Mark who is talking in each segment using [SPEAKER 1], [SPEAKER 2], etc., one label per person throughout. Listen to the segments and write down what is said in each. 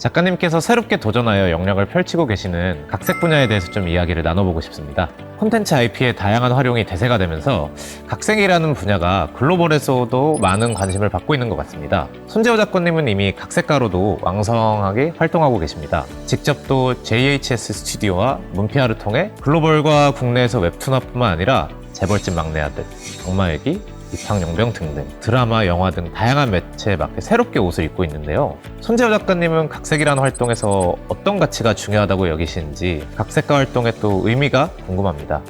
[SPEAKER 1] 작가님께서 새롭게 도전하여 영역을 펼치고 계시는 각색 분야에 대해서 좀 이야기를 나눠보고 싶습니다. 콘텐츠 IP의 다양한 활용이 대세가 되면서 각색이라는 분야가 글로벌에서도 많은 관심을 받고 있는 것 같습니다. 손재호 작가님은 이미 각색가로도 왕성하게 활동하고 계십니다. 직접 또 JHS 스튜디오와 문피아를 통해 글로벌과 국내에서 웹툰화뿐만 아니라 재벌집 막내 아들, 악마일기, 입학용병 등등 드라마, 영화 등 다양한 매체에 맞게 새롭게 옷을 입고 있는데요. 손재호 작가님은 각색이라는 활동에서 어떤 가치가 중요하다고 여기시는지 각색가 활동의 또 의미가 궁금합니다.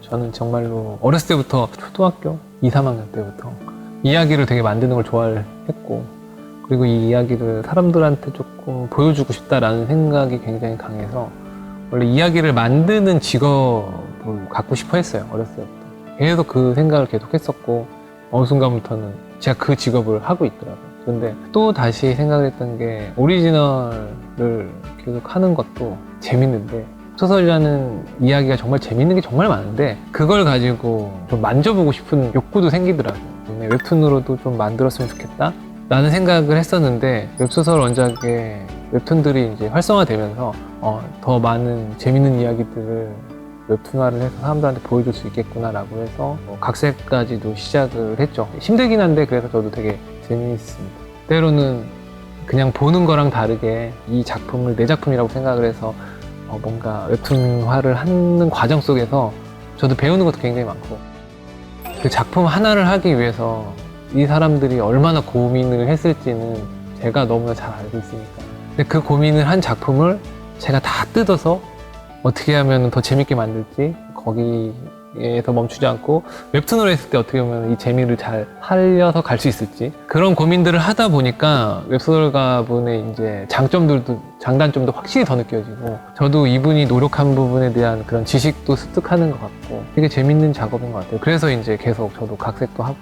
[SPEAKER 2] 저는 정말로 어렸을 때부터 초등학교 2, 3학년 때부터 이야기를 되게 만드는 걸 좋아했고, 그리고 이 이야기를 사람들한테 조금 보여주고 싶다라는 생각이 굉장히 강해서 원래 이야기를 만드는 직업을 갖고 싶어 했어요. 어렸을 때부터 계속 그 생각을 계속 했었고, 어느 순간부터는 제가 그 직업을 하고 있더라고요. 그런데 또 다시 생각을 했던 게 오리지널을 계속 하는 것도 재밌는데, 소설이라는 이야기가 정말 재밌는 게 정말 많은데 그걸 가지고 좀 만져보고 싶은 욕구도 생기더라고요. 웹툰으로도 좀 만들었으면 좋겠다 라는 생각을 했었는데, 웹소설 원작의 웹툰들이 이제 활성화되면서 더 많은 재밌는 이야기들을 웹툰화를 해서 사람들한테 보여줄 수 있겠구나라고 해서 각색까지도 시작을 했죠. 힘들긴 한데 그래서 저도 되게 재미있습니다. 때로는 그냥 보는 거랑 다르게 이 작품을 내 작품이라고 생각을 해서 뭔가 웹툰화를 하는 과정 속에서 저도 배우는 것도 굉장히 많고, 그 작품 하나를 하기 위해서 이 사람들이 얼마나 고민을 했을지는 제가 너무나 잘 알고 있으니까. 근데 그 고민을 한 작품을 제가 다 뜯어서 어떻게 하면 더 재밌게 만들지, 거기에서 멈추지 않고 웹툰으로 했을 때 어떻게 보면 이 재미를 잘 살려서 갈 수 있을지, 그런 고민들을 하다 보니까 웹소설가분의 이제 장점들도 장단점도 확실히 더 느껴지고, 저도 이분이 노력한 부분에 대한 그런 지식도 습득하는 것 같고 되게 재밌는 작업인 것 같아요. 그래서 이제 계속 저도 각색도 하고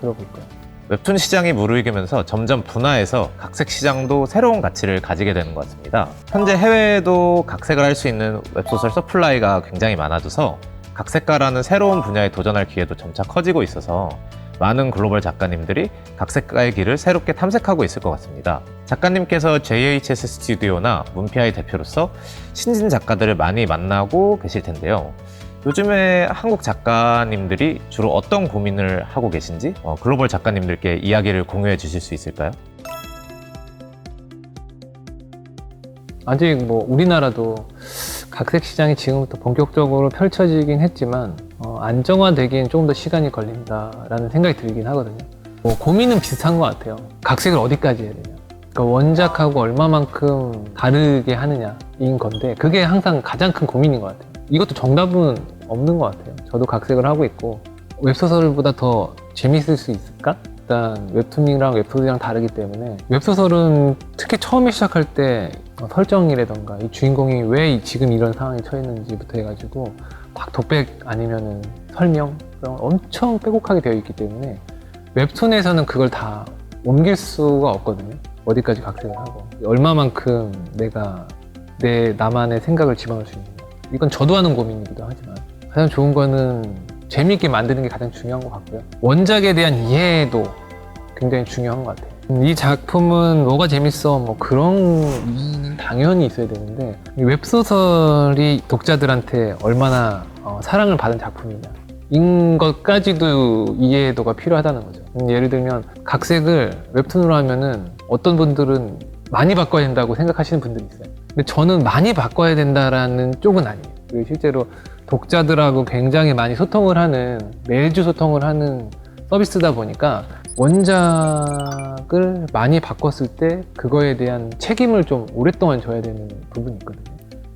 [SPEAKER 2] 그러고 있고요.
[SPEAKER 1] 웹툰 시장이 무르익으면서 점점 분화해서 각색 시장도 새로운 가치를 가지게 되는 것 같습니다. 현재 해외에도 각색을 할 수 있는 웹소설 서플라이가 굉장히 많아져서 각색가라는 새로운 분야에 도전할 기회도 점차 커지고 있어서 많은 글로벌 작가님들이 각색가의 길을 새롭게 탐색하고 있을 것 같습니다. 작가님께서 JHS 스튜디오나 문피아의 대표로서 신진 작가들을 많이 만나고 계실 텐데요. 요즘에 한국 작가님들이 주로 어떤 고민을 하고 계신지 글로벌 작가님들께 이야기를 공유해 주실 수 있을까요?
[SPEAKER 2] 아직 우리나라도 각색 시장이 지금부터 본격적으로 펼쳐지긴 했지만 안정화되기엔 조금 더 시간이 걸린다라는 생각이 들긴 하거든요. 고민은 비슷한 것 같아요. 각색을 어디까지 해야 되냐, 그러니까 원작하고 얼마만큼 다르게 하느냐인 건데, 그게 항상 가장 큰 고민인 것 같아요. 이것도 정답은 없는 것 같아요. 저도 각색을 하고 있고, 웹소설보다 더 재밌을 수 있을까? 일단 웹툰이랑 웹소설이랑 다르기 때문에, 웹소설은 특히 처음에 시작할 때 설정이라던가 이 주인공이 왜 지금 이런 상황에 처했는지부터 해가지고 막 독백 아니면은 설명, 그런 엄청 빼곡하게 되어 있기 때문에 웹툰에서는 그걸 다 옮길 수가 없거든요. 어디까지 각색을 하고 얼마만큼 내가 나만의 생각을 집어넣을 수 있는가. 이건 저도 하는 고민이기도 하지만, 가장 좋은 거는 재미있게 만드는 게 가장 중요한 것 같고요. 원작에 대한 이해도 굉장히 중요한 것 같아요. 이 작품은 뭐가 재밌어, 그런 이유는 당연히 있어야 되는데, 이 웹소설이 독자들한테 얼마나 사랑을 받은 작품이냐, 인 것까지도 이해도가 필요하다는 거죠. 예를 들면 각색을 웹툰으로 하면은 어떤 분들은 많이 바꿔야 된다고 생각하시는 분들이 있어요. 근데 저는 많이 바꿔야 된다라는 쪽은 아니에요. 그리고 실제로 독자들하고 굉장히 많이 소통을 하는, 매주 소통을 하는 서비스다 보니까 원작을 많이 바꿨을 때 그거에 대한 책임을 좀 오랫동안 져야 되는 부분이 있거든요.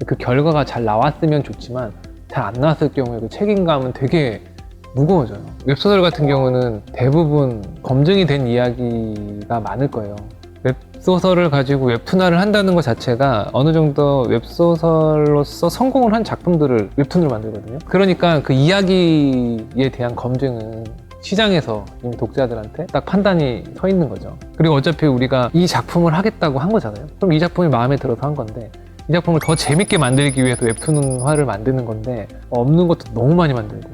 [SPEAKER 2] 그 결과가 잘 나왔으면 좋지만 잘 안 나왔을 경우에 그 책임감은 되게 무거워져요. 웹소설 같은 경우는 대부분 검증이 된 이야기가 많을 거예요. 웹소설을 가지고 웹툰화를 한다는 것 자체가 어느 정도 웹소설로서 성공을 한 작품들을 웹툰으로 만들거든요. 그러니까 그 이야기에 대한 검증은 시장에서 이미 독자들한테 딱 판단이 서 있는 거죠. 그리고 어차피 우리가 이 작품을 하겠다고 한 거잖아요. 그럼 이 작품이 마음에 들어서 한 건데, 이 작품을 더 재밌게 만들기 위해서 웹툰화를 만드는 건데, 없는 것도 너무 많이 만들고,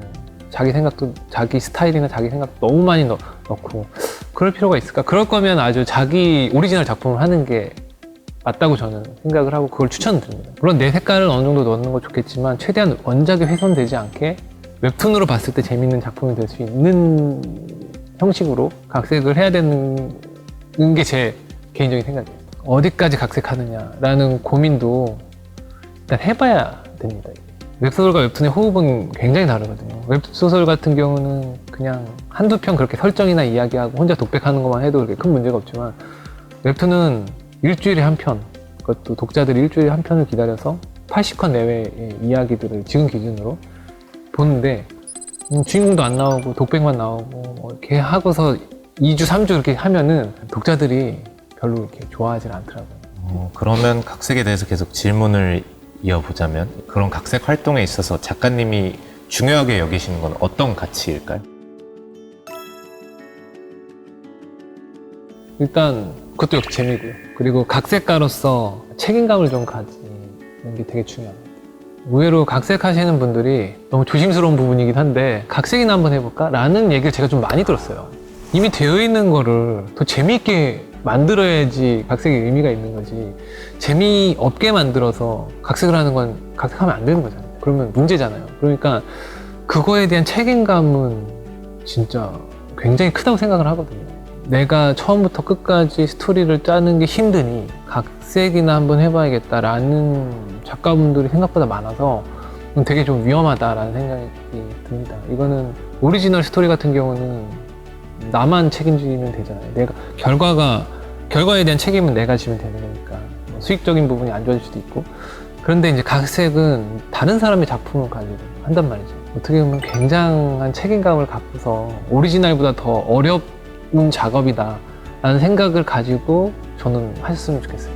[SPEAKER 2] 자기 생각도, 자기 스타일이나 자기 생각도 너무 많이 넣고, 그럴 필요가 있을까? 그럴 거면 아주 자기 오리지널 작품을 하는 게 맞다고 저는 생각을 하고 그걸 추천드립니다. 물론 내 색깔을 어느 정도 넣는 건 좋겠지만 최대한 원작이 훼손되지 않게 웹툰으로 봤을 때 재밌는 작품이 될 수 있는 형식으로 각색을 해야 되는 게 제 개인적인 생각이에요. 어디까지 각색하느냐라는 고민도 일단 해봐야 됩니다. 웹소설과 웹툰의 호흡은 굉장히 다르거든요. 웹소설 같은 경우는 그냥 한두 편 그렇게 설정이나 이야기하고 혼자 독백하는 것만 해도 그렇게 큰 문제가 없지만 웹툰은 일주일에 한 편, 그것도 독자들이 일주일에 한 편을 기다려서 80컷 내외의 이야기들을 지금 기준으로 보는데 주인공도 안 나오고 독백만 나오고 뭐 이렇게 하고서 2주, 3주 이렇게 하면은 독자들이 별로 이렇게 좋아하지 않더라고요.
[SPEAKER 1] 그러면 각색에 대해서 계속 질문을 이어보자면 그런 각색 활동에 있어서 작가님이 중요하게 여기시는 건 어떤 가치일까요?
[SPEAKER 2] 일단 그것도 역시 재미고요. 그리고 각색가로서 책임감을 좀 가지는 게 되게 중요합니다. 의외로 각색하시는 분들이 너무 조심스러운 부분이긴 한데 각색이나 한번 해볼까? 라는 얘기를 제가 좀 많이 들었어요. 이미 되어 있는 거를 더 재미있게 만들어야지 각색의 의미가 있는 거지 재미없게 만들어서 각색을 하는 건 각색하면 안 되는 거잖아요. 그러면 문제잖아요. 그러니까 그거에 대한 책임감은 진짜 굉장히 크다고 생각을 하거든요. 내가 처음부터 끝까지 스토리를 짜는 게 힘드니 각색이나 한번 해봐야겠다라는 작가분들이 생각보다 많아서 되게 좀 위험하다라는 생각이 듭니다. 이거는 오리지널 스토리 같은 경우는 나만 책임지면 되잖아요. 내가 결과에 대한 책임은 내가 지면 되는 거니까 뭐 수익적인 부분이 안 좋아질 수도 있고 그런데 이제 각색은 다른 사람의 작품을 가지고 한단 말이죠. 어떻게 보면 굉장한 책임감을 갖고서 오리지널보다 더 어렵은 작업이다 라는 생각을 가지고 저는 하셨으면 좋겠어요.